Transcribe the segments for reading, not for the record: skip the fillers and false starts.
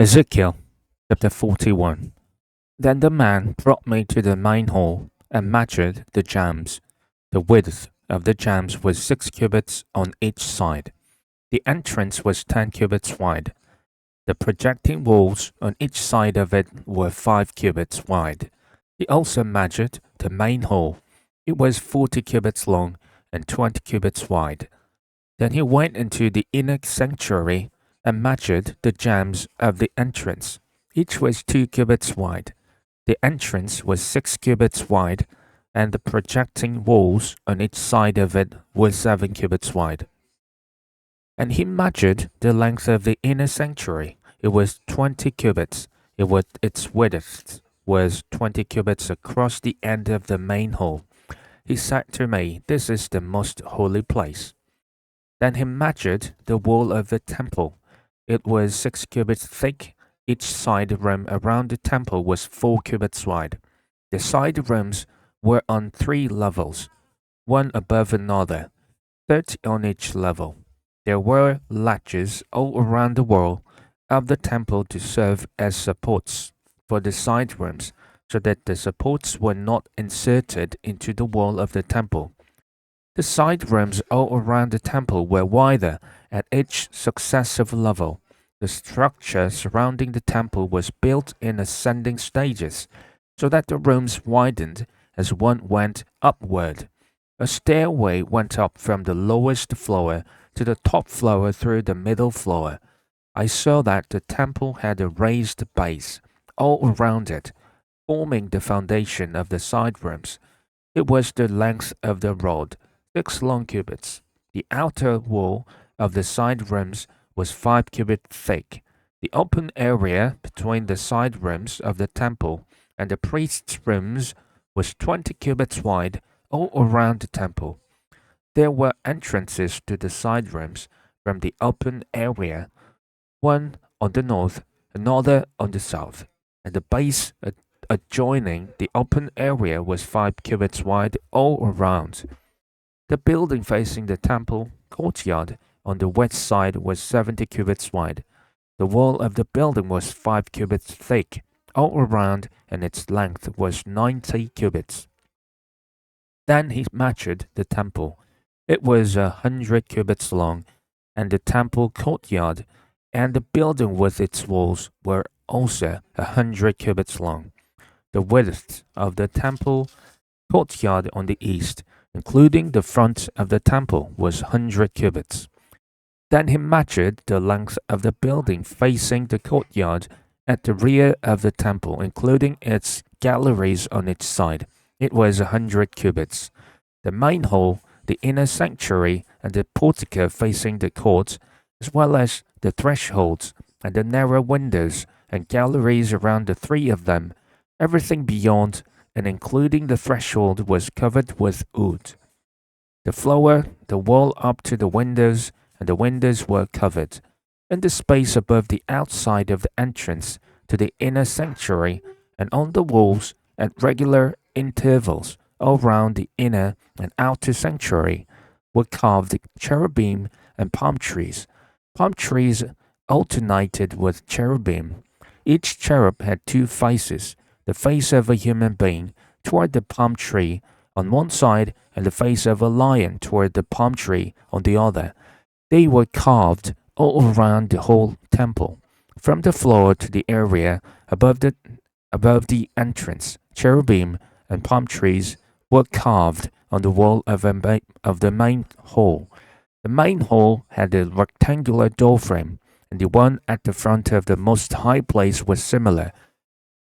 Ezekiel chapter 41. Then the man brought me to the main hall and measured the jambs. The width of the jambs was 6 cubits on each side. The entrance was 10 cubits wide. The projecting walls on each side of it were 5 cubits wide. He also measured the main hall. It was 40 cubits long and 20 cubits wide. Then he went into the inner sanctuary and measured the jambs of the entrance. Each was 2 cubits wide. The entrance was 6 cubits wide, and the projecting walls on each side of it were 7 cubits wide. And he measured the length of the inner sanctuary. It was 20 cubits. Its width was 20 cubits across the end of the main hall. He said to me, "This is the most holy place." Then he measured the wall of the temple. It was 6 cubits thick. Each side room around the temple was 4 cubits wide. The side rooms were on 3 levels, one above another, 30 on each level. There were latches all around the wall of the temple to serve as supports for the side rooms, so that the supports were not inserted into the wall of the temple. The side rooms all around the temple were wider at each successive level. The structure surrounding the temple was built in ascending stages, so that the rooms widened as one went upward. A stairway went up from the lowest floor to the top floor through the middle floor. I saw that the temple had a raised base all around it, forming the foundation of the side rooms. It was the length of the rod, 6 long cubits. The outer wall of the side rooms was 5 cubits thick. The open area between the side rooms of the temple and the priest's rooms was 20 cubits wide all around the temple. There were entrances to the side rooms from the open area, one on the north, another on the south, and the base adjoining the open area was 5 cubits wide all around. The building facing the temple courtyard on the west side was 70 cubits wide. The wall of the building was 5 cubits thick all around, and its length was 90 cubits. Then he measured the temple. It was 100 cubits long, and the temple courtyard and the building with its walls were also 100 cubits long. The width of the temple courtyard on the east, including the front of the temple, was 100 cubits. Then he measured the length of the building facing the courtyard at the rear of the temple, including its galleries on each side. It was 100 cubits. The main hall, the inner sanctuary, and the portico facing the court, as well as the thresholds and the narrow windows and galleries around the 3 of them, everything beyond and including the threshold was covered with wood. The floor, the wall up to the windows, and the windows were covered. In the space above the outside of the entrance to the inner sanctuary, and on the walls at regular intervals all round the inner and outer sanctuary, were carved cherubim and palm trees. Palm trees alternated with cherubim. Each cherub had 2 faces, the face of a human being toward the palm tree on one side and the face of a lion toward the palm tree on the other. They were carved all around the whole temple, from the floor to the area above the entrance. Cherubim and palm trees were carved on the wall of the main hall. The main hall had a rectangular doorframe, and the one at the front of the most high place was similar.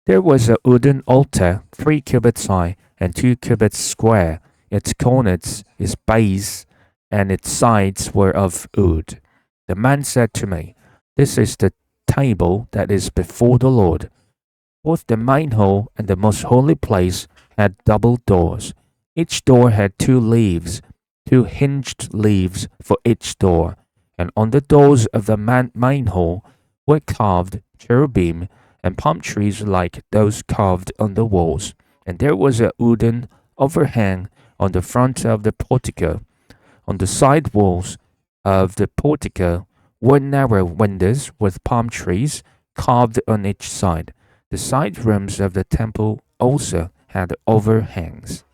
There was a wooden altar, 3 cubits high and 2 cubits square. Its corners, its base, and its sides were of wood. The man said to me, "This is the table that is before the Lord." Both the main hall and the most holy place had double doors. Each door had 2 leaves, 2 hinged leaves for each door, and on the doors of the main hall were carved cherubim and palm trees like those carved on the walls, and there was a wooden overhang on the front of the portico. On the side walls of the portico were narrow windows with palm trees carved on each side. The side rooms of the temple also had overhangs.